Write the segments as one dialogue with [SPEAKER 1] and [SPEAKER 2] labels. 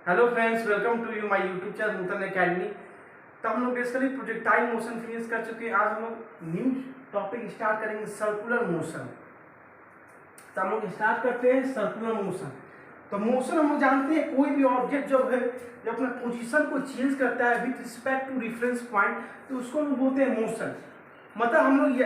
[SPEAKER 1] Hello friends, welcome to you my YouTube channel Nutan academy. तो हम लोग बेसिकली प्रोजेक्टाइल मोशन फिनिश कर चुके हैं। आज हम लोग न्यू टॉपिक स्टार्ट करेंगे, सर्कुलर मोशन। तो हम लोग स्टार्ट करते हैं सर्कुलर मोशन। तो मोशन हम लोग जानते हैं, कोई भी ऑब्जेक्ट जब है जो अपना पोजीशन को चेंज करता है with respect to reference point, तो उसको हम बोलते हैं मोशन। मतलब हम लोग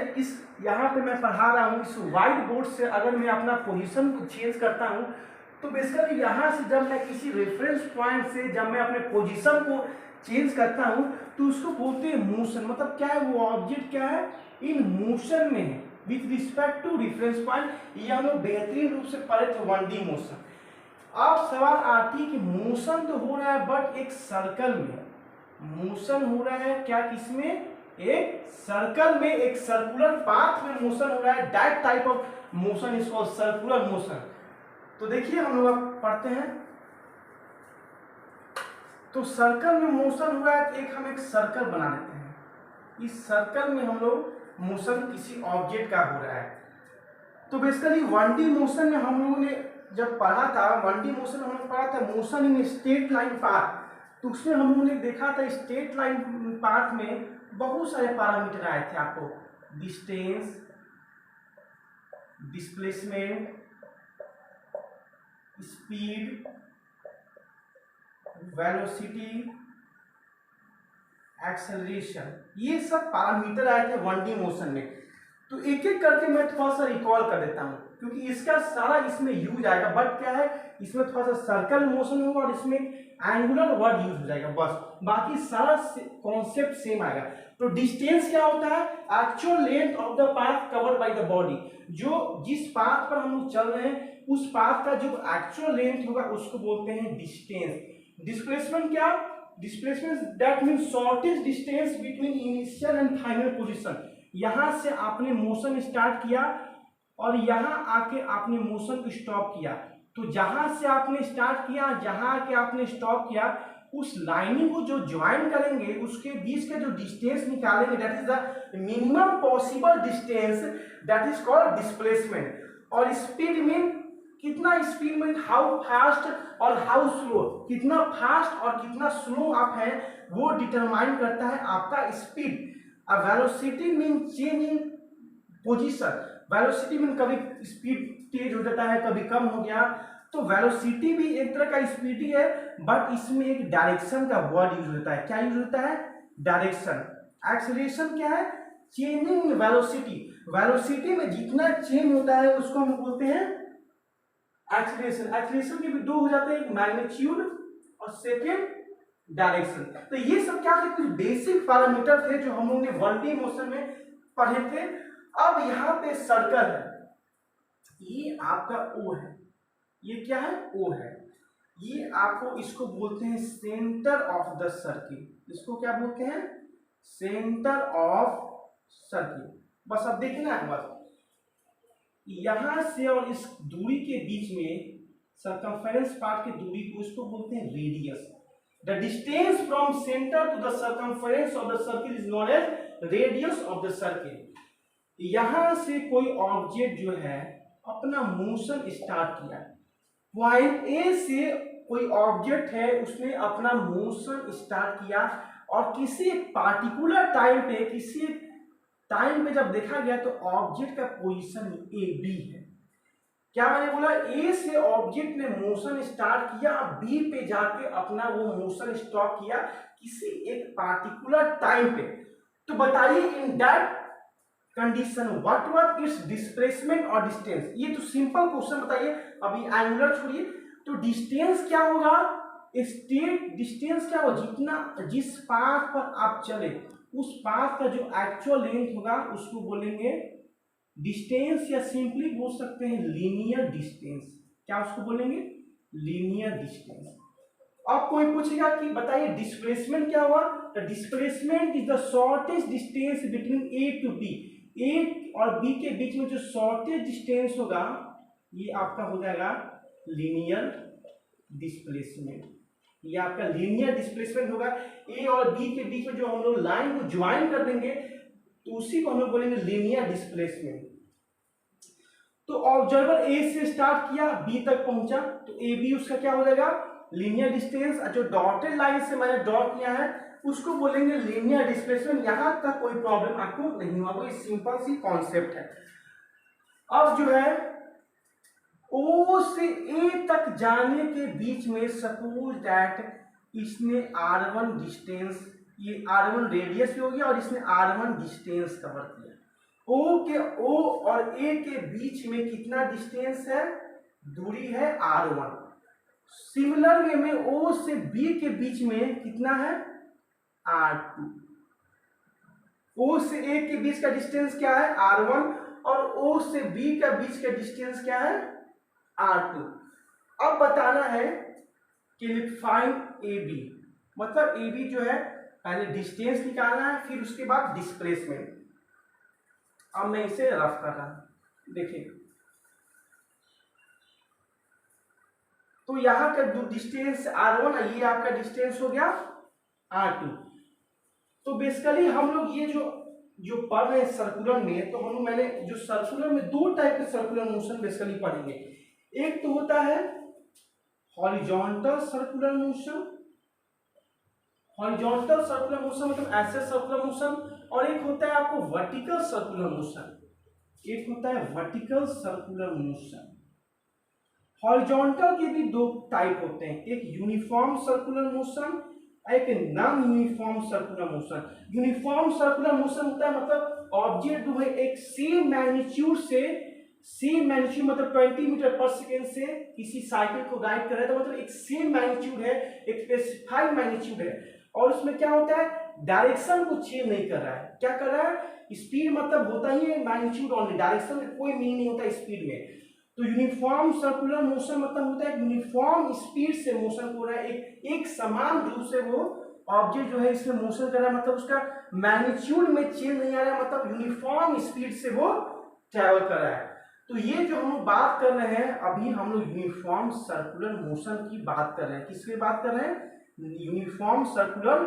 [SPEAKER 1] यहाँ पे मैं पढ़ा रहा हूँ, इस व्हाइट बोर्ड से अगर मैं अपना पोजीशन को चेंज करता हूँ तो बेसिकली यहाँ से जब मैं किसी रेफरेंस पॉइंट से जब मैं अपने पोजीशन को चेंज करता हूँ तो उसको बोलते हैं मोशन। मतलब क्या है, वो ऑब्जेक्ट क्या है, इन मोशन में है with respect to reference point. ये हम लोग बेहतरीन रूप से पढ़े थे 1D मोशन। अब सवाल आती है कि मोशन तो हो रहा है बट एक सर्कल में मोशन हो रहा है। क्या किसमें? एक सर्कल में, एक सर्कुलर पाथ में मोशन हो रहा है। That type of motion is called circular motion. तो देखिए हम लोग पढ़ते हैं, तो सर्कल में मोशन हो रहा है तो हम एक सर्कल बना लेते हैं। इस सर्कल में हम लोग मोशन किसी ऑब्जेक्ट का हो रहा है। तो बेसिकली 1D मोशन में हम लोगों ने जब पढ़ा था, 1D मोशन हम लोग पढ़ा था motion in straight line path. तो उसमें हम लोगों ने देखा था स्ट्रेट लाइन पाथ में बहुत सारे पैरामीटर आए थे आपको, distance, displacement, speed, velocity, acceleration, ये सब पैरामीटर आए थे 1D मोशन में। तो एक एक करके मैं थोड़ा सा रिकॉल कर देता हूँ क्योंकि इसका सारा इसमें यूज आएगा। बट क्या है, इसमें थोड़ा सा सर्कल मोशन होगा और इसमें एंगुलर वर्ड यूज हो जाएगा, बस बाकी सारा कॉन्सेप्ट सेम आएगा। तो डिस्टेंस क्या होता है? Actual length of the path covered by the body. जो जिस पाथ पर हम लोग चल रहे हैं उस पाथ का जो एक्चुअल लेंथ होगा उसको बोलते हैं डिस्टेंस। डिस्प्लेसमेंट क्या? Displacement that means shortest distance between initial and final position. यहां से आपने मोशन स्टार्ट किया और यहां आके आपने मोशन को स्टॉप किया, तो जहां से आपने स्टार्ट किया जहां आके आपने स्टॉप किया, उस लाइनिंग को जो ज्वाइन करेंगे उसके बीच का जो डिस्टेंस निकालेंगे, that is the minimum possible distance, that is called displacement. और स्पीड मीन कितना स्पीड में, हाउ फास्ट और हाउ स्लो, कितना फास्ट और कितना स्लो आप हैं वो डिटरमाइन करता है आपका speed. Velocity mean change in position. Velocity mean कभी स्पीड तेज हो जाता है, कभी कम हो गया। तो वेलोसिटी भी एक तरह का स्पीड ही है बट इसमें एक डायरेक्शन का वर्ड यूज होता है। क्या यूज होता है? डायरेक्शन। एक्सेलरेशन क्या है? Changing in velocity. वेलोसिटी में जितना चेंज होता है उसको हम बोलते हैं एक्सेलरेशन। एक्सेलरेशन के भी दो हो जाते हैं, एक मैग्नीट्यूड और सेकेंड डायरेक्शन। तो ये सब क्या थे? कुछ बेसिक पैरामीटर थे जो हम लोगों ने 1D मोशन में पढ़े थे। अब यहाँ पे सर्कल है, ये आपका O है, ये क्या है? O है। ये आपको इसको बोलते हैं सेंटर ऑफ द सर्किल। इसको क्या बोलते हैं? Centre of circle. बस अब देखना है, बस यहां से और इस दूरी के बीच में सर्कमफेरेंस पार्ट की दूरी को इसको बोलते हैं radius. The distance from centre to the circumference of the circle is known as radius of the circle. यहां से कोई ऑब्जेक्ट जो है अपना मोशन स्टार्ट किया, पॉइंट ए से कोई ऑब्जेक्ट है उसने अपना मोशन स्टार्ट किया और किसी पार्टिकुलर टाइम पे, किसी टाइम पे जब देखा गया तो ऑब्जेक्ट का पोजीशन ए बी है। क्या मैंने बोला? ए से ऑब्जेक्ट ने मोशन स्टार्ट किया, बी पे जाके अपना वो मोशन स्टॉप किया किसी एक पार्टिकुलर टाइम पे। तो बताइए in that condition what was it's displacement और डिस्टेंस। ये तो सिंपल क्वेश्चन बताइए, अभी एंगुलर छोड़िए। तो डिस्टेंस क्या होगा? स्टेट डिस्टेंस क्या होगा? जितना जिस पाथ पर आप चले उस पाथ का जो एक्चुअल लेंथ होगा उसको बोलेंगे डिस्टेंस, या सिंपली बोल सकते हैं लीनियर डिस्टेंस। क्या उसको बोलेंगे? Linear distance. अब कोई पूछेगा कि बताइए डिस्प्लेसमेंट क्या हुआ? तो displacement is the shortest distance between A to B. A और बी के बीच में जो शॉर्टेस्ट डिस्टेंस होगा ये आपका हो जाएगा लीनियर डिस्प्लेसमेंट। ये आपका लीनियर डिस्प्लेसमेंट होगा। ए और बी के बीच में जो हम लोग लाइन को ज्वाइन कर देंगे तो उसी को हम लोग बोलेंगे लीनियर डिस्प्लेसमेंट। तो ऑब्जर्वर ए से स्टार्ट किया, बी तक पहुंचा, तो ए बी उसका क्या हो जाएगा? लीनियर डिस्टेंस, जो डॉटेड लाइन से मैंने ड्रॉ किया है उसको बोलेंगे लीनियर डिस्प्लेसमेंट। यहां तक कोई प्रॉब्लम आपको नहीं हुआ, कोई सिंपल सी कॉन्सेप्ट है। अब जो है O से A तक जाने के बीच में सपोज दैट इसने R1 डिस्टेंस, ये R1 रेडियस भी हो गया और इसने R1 डिस्टेंस कवर किया। O और A के बीच में कितना डिस्टेंस है, दूरी है R1। सिमिलर वे में O से B के बीच में कितना है, R2। O से A के बीच का डिस्टेंस क्या है, R1, और O से B का बीच का डिस्टेंस क्या है, R2। अब बताना है कि फाइंड AB, मतलब AB जो है पहले डिस्टेंस निकालना है, फिर उसके बाद डिस्प्लेसमेंट। अब मैं इसे रफ कर रहा हूं, देखिए तो यहां का जो डिस्टेंस R1 है ये आपका डिस्टेंस हो गया R2। तो बेसिकली हम लोग ये जो पढ़ रहे हैं सर्कुलर में, तो हम मैंने जो सर्कुलर में दो टाइप के सर्कुलर मोशन बेसिकली पढ़ेंगे। एक तो होता है horizontal circular motion, horizontal circular motion मतलब ऐसे सर्कुलर मोशन, और एक होता है आपको वर्टिकल सर्कुलर मोशन, एक होता है वर्टिकल सर्कुलर मोशन। हॉरिजॉन्टल के भी दो टाइप होते हैं, एक यूनिफॉर्म सर्कुलर मोशन, एक non uniform circular motion. Uniform circular motion होता है मतलब ऑब्जेक्ट जो है एक सेम मैग्नीट्यूड से, सेम मैग्नीट्यूड मतलब 20 मीटर पर सेकेंड से किसी साइकिल को गाइड कर रहा है, तो मतलब एक सेम मैग्नीट्यूड है, एक स्पेसिफाइड मैग्नीट्यूड है, और उसमें क्या होता है डायरेक्शन को चेंज नहीं कर रहा है। क्या कर रहा है, स्पीड मतलब होता ही है मैग्नीट्यूड ऑनली, डायरेक्शन में कोई मीनिंग नहीं होता स्पीड में। तो यूनिफॉर्म सर्कुलर मोशन मतलब होता है यूनिफॉर्म स्पीड से मोशन हो रहा है, एक समान रूप से वो ऑब्जेक्ट जो है इसमें मोशन कर रहा है, मतलब उसका मैग्नीट्यूड में चेंज नहीं आ रहा है, मतलब यूनिफॉर्म स्पीड से वो ट्रैवल कर रहा है। तो ये जो हम लोग बात कर रहे हैं अभी, हम लोग यूनिफॉर्म सर्कुलर मोशन की बात कर रहे हैं। किसकी बात कर रहे हैं, यूनिफॉर्म सर्कुलर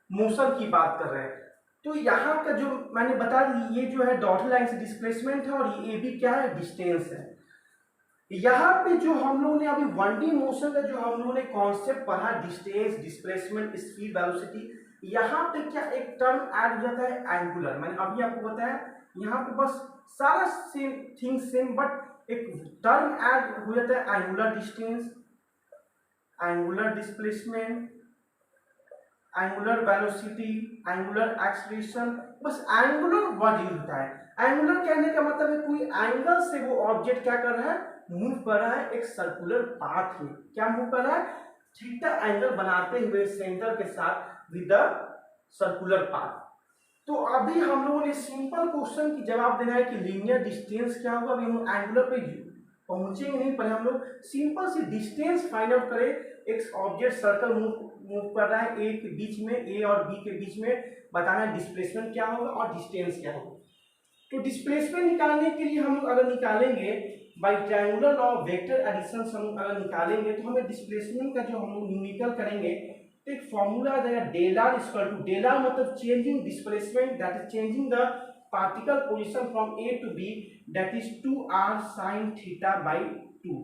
[SPEAKER 1] मोशन की बात कर रहे हैं। तो यहाँ का जो मैंने बता दी, ये जो है डॉटेड लाइन से डिस्प्लेसमेंट है, और ये भी क्या है, डिस्टेंस है। यहाँ पे जो हम लोगों ने अभी 1D मोशन का जो हम लोगों ने कॉन्सेप्ट पढ़ा, डिस्टेंस, डिस्प्लेसमेंट, स्पीड, वेलोसिटी, यहाँ पे क्या एक टर्म ऐड हो जाता है एंगुलर। मैंने अभी आपको बताया यहाँ पे बस सारा सेम थिंग सेम, बट एक टर्म ऐड हो जाता है angular distance, angular displacement, angular velocity, angular acceleration. बस एंगुलर वर्ड यूज होता है। एंगुलर कहने का मतलब है कोई एंगल से वो ऑब्जेक्ट क्या कर रहा है, मूव कर रहा है एक सर्कुलर पाथ में। क्या मूव कर रहा है, थीटा एंगल बनाते हुए सेंटर के साथ विद द सर्कुलर पाथ। तो अभी हम लोगों ने सिंपल क्वेश्चन की जवाब देना है कि लीनियर डिस्टेंस क्या होगा। अभी हम एंगुलर पे पहुंचेंगे नहीं, पहले हम लोग सिंपल सी डिस्टेंस फाइंड आउट करें। एक ऑब्जेक्ट सर्कल मूव कर रहा है ए के बीच में, ए और बी के बीच में, बताना है डिस्प्लेसमेंट क्या होगा और डिस्टेंस क्या होगा। तो डिस्प्लेसमेंट निकालने के लिए हम लोग अगर निकालेंगे by triangular law of vector addition, हम अगर निकालेंगे तो हमें डिस्प्लेसमेंट का जो हम लोग न्यूमेरिकल करेंगे तो एक फॉर्मूला आ जाएगा del r equal to, del r मतलब changing displacement, that is changing the particle position from A to B, that is 2r sin theta by 2।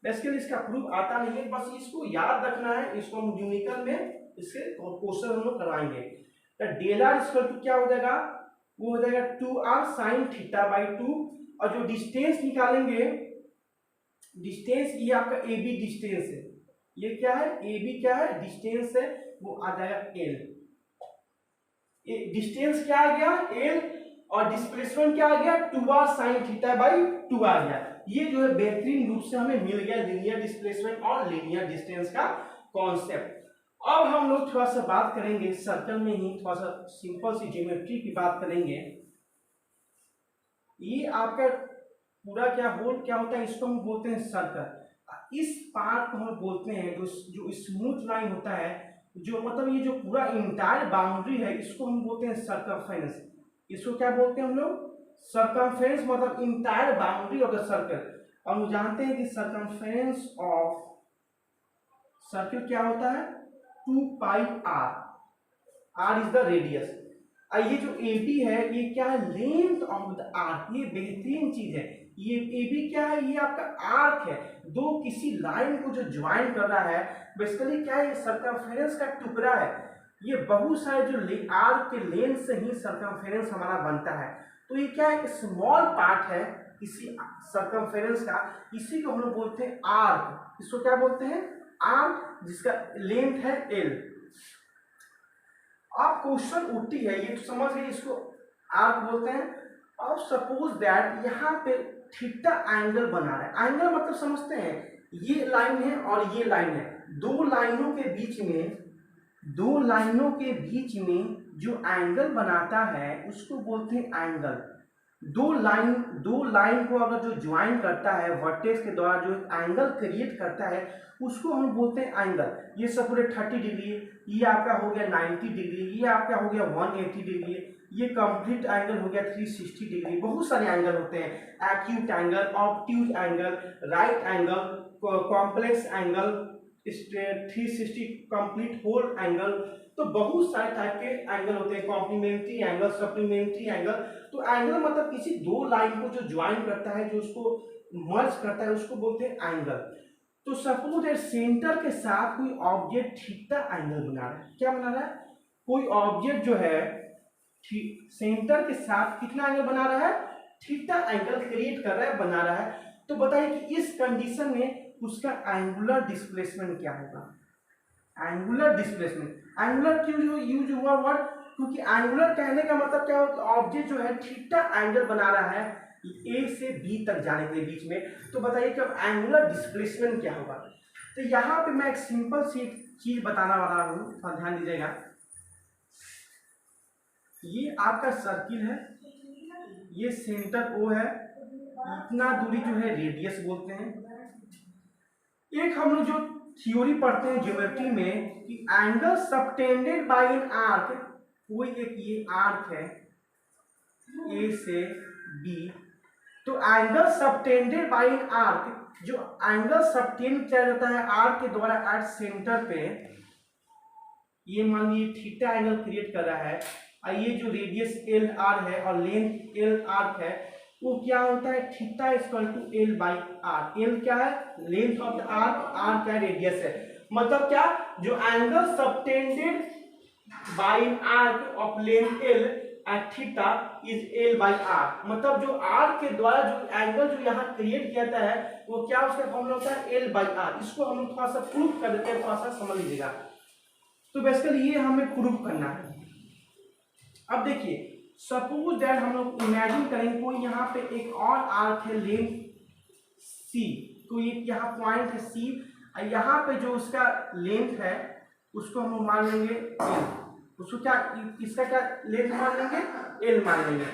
[SPEAKER 1] Basically इसका प्रूफ आता नहीं है, बस इसको याद रखना है, इसको हम न्यूमेरिकल में इसके क्वेश्चन हम लोग करवाएंगे। तो डेल आर इक्वल टू क्या हो जाएगा, वो हो जाएगा 2r sin थीटा बाई 2, और जो डिस्टेंस निकालेंगे, डिस्टेंस ये आपका ए बी डिस्टेंस है, ये क्या है, ए बी क्या है, डिस्टेंस है, वो आ जाएगा एल। डिस्टेंस क्या आ गया, एल, और डिस्प्लेसमेंट क्या आ गया, 2r sin थीटा बाई 2 आ गया। ये जो है बेहतरीन रूप से हमें मिल गया लीनियर डिस्प्लेसमेंट और लीनियर डिस्टेंस का कॉन्सेप्ट। अब हम लोग थोड़ा सा बात करेंगे सर्कल में ही, थोड़ा सा सिंपल सी ज्योमेट्री की बात करेंगे। ये आपका पूरा क्या होल क्या होता है, इसको हम बोलते हैं सर्कल। इस पार्ट को हम बोलते हैं जो स्मूथ लाइन होता है, जो मतलब ये जो पूरा इंटायर बाउंड्री है, इसको हम बोलते हैं सर्कमफ्रेंस। इसको क्या बोलते हैं हम लोग, सर्कमफ्रेंस, मतलब entire boundary of the circle. और हम जानते हैं कि सर्कमफ्रेंस ऑफ सर्कल क्या होता है, 2 पाई r, r is the radius. ये जो AB है ये क्या है, लेंथ ऑफ द आर्क। ये बेहतरीन चीज है, ये ए बी क्या है, ये आपका आर्क है, दो किसी लाइन को जो ज्वाइन कर रहा है, बेसिकली क्या है, ये सर्कमफेरेंस का टुकड़ा है। ये बहुत सारे जो आर्क के लेंथ से ही सर्कमफेरेंस हमारा बनता है। तो ये क्या है, स्मॉल पार्ट है किसी सर्कमफेरेंस का, इसी को हम लोग बोलते हैं आर्क। इसको क्या बोलते हैं, आर्क, जिसका लेंथ है एल। अब क्वेश्चन उठती है, ये तो समझ गए इसको आर्क बोलते हैं। अब सपोज दैट यहाँ पे थीटा एंगल बना रहा है। एंगल मतलब समझते हैं, ये लाइन है और ये लाइन है, दो लाइनों के बीच में जो एंगल बनाता है उसको बोलते हैं एंगल। दो लाइन को अगर जो ज्वाइन करता है वर्टेक्स के द्वारा, जो एंगल क्रिएट करता है, उसको हम बोलते हैं एंगल। ये सब पूरे 30 डिग्री, ये आपका हो गया 90 डिग्री, ये आपका हो गया 180 डिग्री, ये कंप्लीट एंगल हो गया 360 डिग्री। बहुत सारे एंगल होते हैं, acute angle, obtuse angle, right angle, complex angle, 360 complete whole angle. तो बहुत सारे टाइप के एंगल होते हैं, कॉम्प्लीमेंट्री एंगल, सप्लीमेंट्री एंगल। तो एंगल मतलब किसी दो लाइन को जो ज्वाइन करता है, जो उसको मर्ज करता है, उसको बोलते हैं एंगल। तो सपोज सेंटर के साथ कोई ऑब्जेक्ट थीटा एंगल बना रहा है। क्या बना रहा है, कोई ऑब्जेक्ट जो है सेंटर के साथ कितना एंगल बना रहा है, थीटा एंगल क्रिएट कर रहा है, बना रहा है। तो बताइए कि इस कंडीशन में उसका एंगुलर डिस्प्लेसमेंट क्या होगा। एंगुलर डिस्प्लेसमेंट, एंगुलर क्यों यूज हुआ वर्ड, क्योंकि एंगुलर कहने का मतलब क्या होता है, ऑब्जेक्ट जो है थीटा एंगल बना रहा है ए से बी तक जाने के बीच में। तो बताइए कि अब एंगुलर डिस्प्लेसमेंट क्या होगा। तो यहाँ पे मैं एक सिंपल सी चीज बताना वाला हूँ, थोड़ा ध्यान दीजिएगा। ये आपका सर्किल है, ये सेंटर ओ है, इतना दूरी जो है रेडियस बोलते हैं। एक हम लोग जो थ्योरी पढ़ते हैं ज्योमेट्री में कि angle subtended by an arc, कोई एक ये आर्क है ए से बी, तो angle subtended by an arc, जो एंगल सबटेंड किया जाता है आर्क के द्वारा एट सेंटर पे, ये मान लीजिए थीटा एंगल क्रिएट कर रहा है, और ये जो रेडियस एल आर है और लेंथ एल आर्क है, वो क्या होता है, theta equal to L by R. L क्या है, length of the arc, R क्या रेडियस है। मतलब क्या, जो angle subtended by arc of length L at theta is L by R. मतलब जो आर के द्वारा जो एंगल जो यहाँ क्रिएट किया जाता है, वो क्या उसका फॉर्मूला होता है, एल बाई आर। इसको हम थोड़ा सा प्रूफ कर देते हैं, थोड़ा सा समझ लीजिएगा। तो बेसिकली ये हमें प्रूफ करना है। अब देखिए, सपोज दैट हम लोग इमेजिन करें कोई यहाँ पे एक और आर्क है लेंथ सी, तो ये यहाँ पॉइंट है सी, और यहाँ पे जो उसका लेंथ है उसको हम मान लेंगे एल। उसको क्या, इसका क्या लेंथ मान लेंगे, एल मान लेंगे।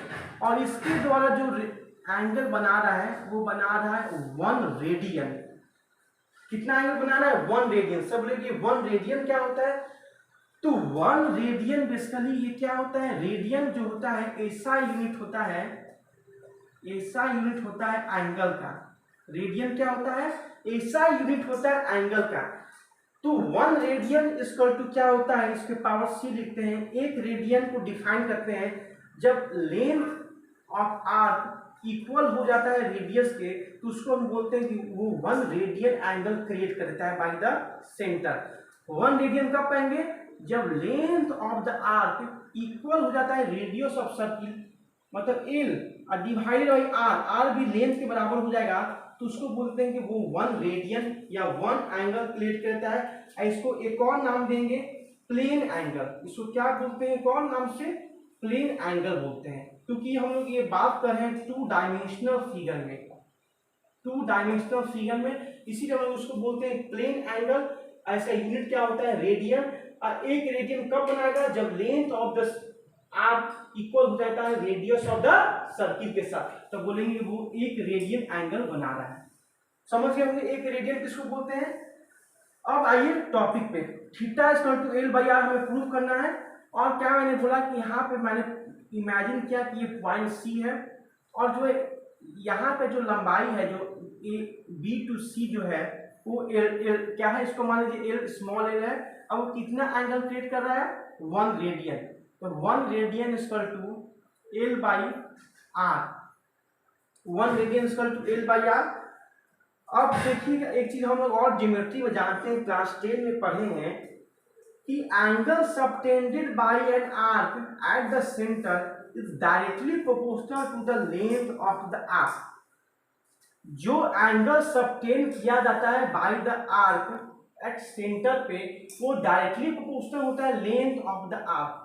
[SPEAKER 1] और इसके द्वारा जो एंगल बना रहा है वो बना रहा है 1 रेडियन। कितना एंगल बना रहा है, 1 रेडियन। सब लोग 1 रेडियन क्या होता है, तो 1 रेडियन बेसिकली ये क्या होता है, रेडियन जो होता है ऐसा यूनिट होता है, ऐसा यूनिट होता है एंगल का। रेडियन क्या होता है, ऐसा यूनिट होता है एंगल का। तो 1 रेडियन इक्वल टू क्या होता है, इसके पावर सी लिखते हैं। एक रेडियन को डिफाइन करते हैं जब लेंथ ऑफ आर्क इक्वल हो जाता है रेडियस के, तो उसको हम बोलते हैं कि वो 1 रेडियन एंगल क्रिएट कर देता है बाय द सेंटर। 1 रेडियन कब पाएंगे, जब length of the arc equal हो जाता है रेडियस ऑफ सर्किल, मतलब एल और डिवाइडेड बाय आर, आर भी लेंथ के बराबर हो जाएगा, तो उसको बोलते हैं कि वो 1 रेडियन या 1 एंगल क्रिएट करता है। इसको एक और नाम देंगे, प्लेन एंगल। इसको क्या बोलते हैं, कौन नाम से, प्लेन एंगल बोलते हैं। क्योंकि हम लोग ये बात कर रहे हैं 2 डायमेंशनल फिगर में, 2 डायमेंशनल फिगर में, इसीलिए हम लोग उसको बोलते हैं प्लेन एंगल। ऐसा यूनिट क्या होता है, रेडियन। और एक रेडियन कब बनाएगा, जब length of the arc equal हो जाता है रेडियस ऑफ द सर्किल के साथ, तो बोलेंगे वो 1 रेडियन एंगल बना रहा है। समझ गए होंगे 1 रेडियन किसको बोलते हैं। अब आइए टॉपिक पे, theta equal to L by R हमें प्रूव करना है। और क्या मैंने बोला कि यहाँ पे मैंने इमेजिन किया कि ये पॉइंट सी है, और जो यहाँ पे जो लंबाई है जो बी टू सी जो है वो एल क्या है, इसको मान लीजिए एल स्मॉल एल है। अब वो कितना एंगल क्रिएट कर रहा है, 1 रेडियन। तो 1 radian equal to L by R. 1 radian equal to L by R. अब देखिएगा एक चीज हम लोग और ज्योमेट्री में जानते हैं, क्लास 10 में पढ़े हैं कि angle subtended by an arc at the centre is directly proportional to the length of the arc. जो एंगल सबटेंड किया जाता है by the arc at centre पे वो डायरेक्टली प्रोपोर्शनल होता है लेंथ ऑफ द आर्क।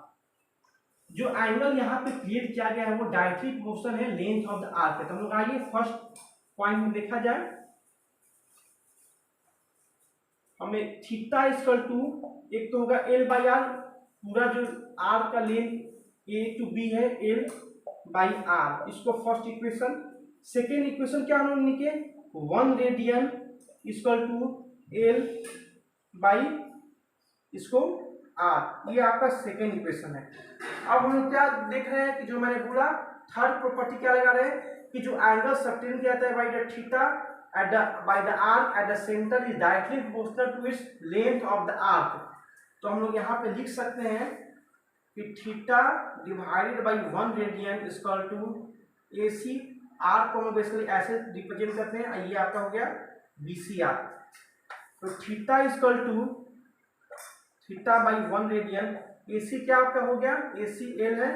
[SPEAKER 1] जो एंगल यहाँ पे क्रिएट किया गया है वो डायरेक्टली प्रोपोर्शनल है लेंथ ऑफ द आर्क। तो हम लोग आइए फर्स्ट पॉइंट में देखा जाए, हमें थीटा इक्वल टू एक तो होगा एल बाई आर, पूरा जो आर का लेंथ ए टू बी है एल बाई आर, इसको फर्स्ट इक्वेशन। सेकेंड इक्वेशन क्या हम लोग लिखे 1 radian equal to L by इसको आर, ये आपका सेकेंड इक्वेशन है। अब हम लोग क्या देख रहे हैं कि जो मैंने बोला थर्ड प्रॉपर्टी क्या लगा रहे हैं कि जो एंगल सबटेंड किया जाता है by the theta at the by the arc at the center is directly proportional to its length of the arc। तो हम लोग यहाँ पे लिख सकते हैं कि theta divided by 1 radian equal to A C, R को हम बेसिकली ऐसे रिप्रेजेंट करते हैं, ये आपका हो गया बी सी आर। तो theta equal to theta by 1 radian, A C क्या आपका हो गया ए सी एल है,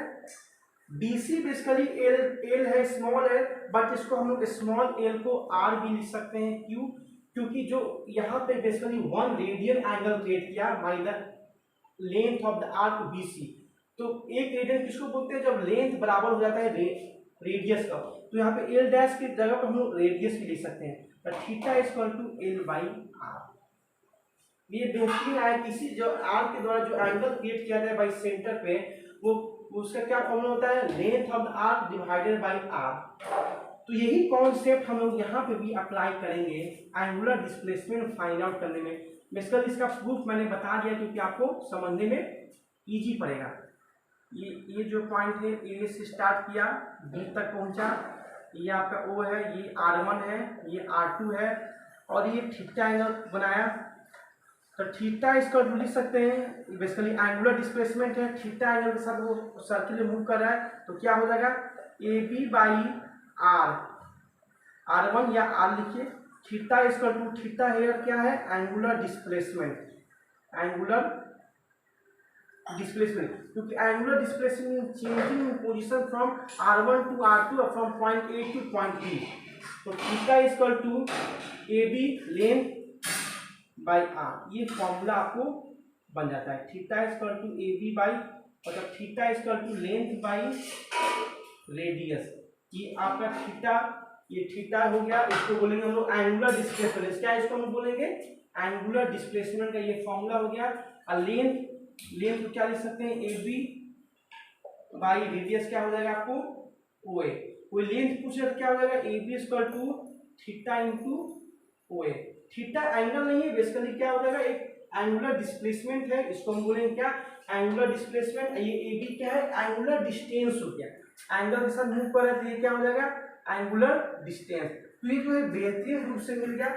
[SPEAKER 1] B C basically L L है स्मॉल है, बट इसको हम लोग स्मॉल एल को आर भी लिख सकते हैं। क्यों? क्योंकि जो यहाँ पे बेसिकली 1 रेडियन एंगल क्रिएट किया by the length of the arc B C. तो एक रेडियन किसको बोलते हैं जब लेंथ बराबर हो जाता है रेडियस का। तो यहाँ पे एल डैश की जगह पर हम लोग रेडियस भी लिख सकते हैं। Theta equal to L by R. ये बेहतरीन है, किसी जो आर के द्वारा जो एंगल क्रिएट किया जाए बाई सेंटर पे वो उसका क्या फॉर्मूला होता है length of the arc divided by R. तो यही कॉन्सेप्ट हम लोग यहाँ पे भी अप्लाई करेंगे एंगुलर डिस्प्लेसमेंट फाइंड आउट करने में। बेसिकली इसका प्रूफ मैंने बता दिया क्योंकि आपको समझने में इजी पड़ेगा। ये जो पॉइंट है ए से स्टार्ट किया बी तक पहुंचा, ये आपका ओ है, ये R1 है, ये R2 है और ये थीटा एंगल बनाया। तो थीटा इसको लिख सकते हैं बेसिकली एंगुलर डिस्प्लेसमेंट है, थीटा एंगल के साथ वो सर्किल में मूव कर रहा है। तो क्या हो जाएगा A B by are, R1 या आर लिखिए। थीटा इसको टू थीटा हेयर क्या है एंगुलर डिस्प्लेसमेंट, एंगुलर डिस्प्लेसमेंट, क्योंकि angular displacement changing position from R1 to R2 और from point A to point B. तो theta equal to A B length by R, ये formula आपको बन जाता है। Theta equal to A B by मतलब theta equal to length by radius. ये आपका थीटा, ये थीटा हो गया, इसको बोलेंगे हम लोग एंगुलर डिस्प्लेसमेंट। क्या इसको हम बोलेंगे एंगुलर डिस्प्लेसमेंट का ये फॉर्मूला हो गया। और लेंथ को क्या लिख सकते हैं ए बी बाई रेडियस क्या हो जाएगा आपको ओ ए। कोई लेंथ पूछ रहे तो क्या हो जाएगा A B equal to theta into O A. Theta angle नहीं है, बेसिकली क्या हो जाएगा एक एंगुलर डिस्प्लेसमेंट है, इसको हम बोलेंगे क्या एंगुलर डिस्प्लेसमेंट। ये ए बी क्या है एंगुलर डिस्टेंस हो गया, एंगल के साथ मूव कर रहा है तो ये क्या हो जाएगा एंगुलर डिस्टेंस। तो ये जो है बेहतरीन रूप से मिल गया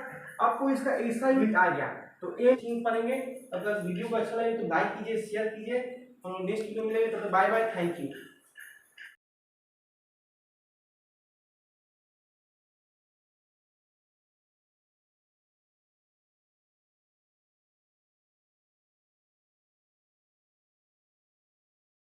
[SPEAKER 1] आपको, इसका ऐसा ही आ गया। तो एक चीज पढ़ेंगे। अगर वीडियो को अच्छा लगे तो लाइक कीजिए, शेयर कीजिए। हम लोग नेक्स्ट वीडियो मिलेंगे, तो बाय बाय, थैंक यू।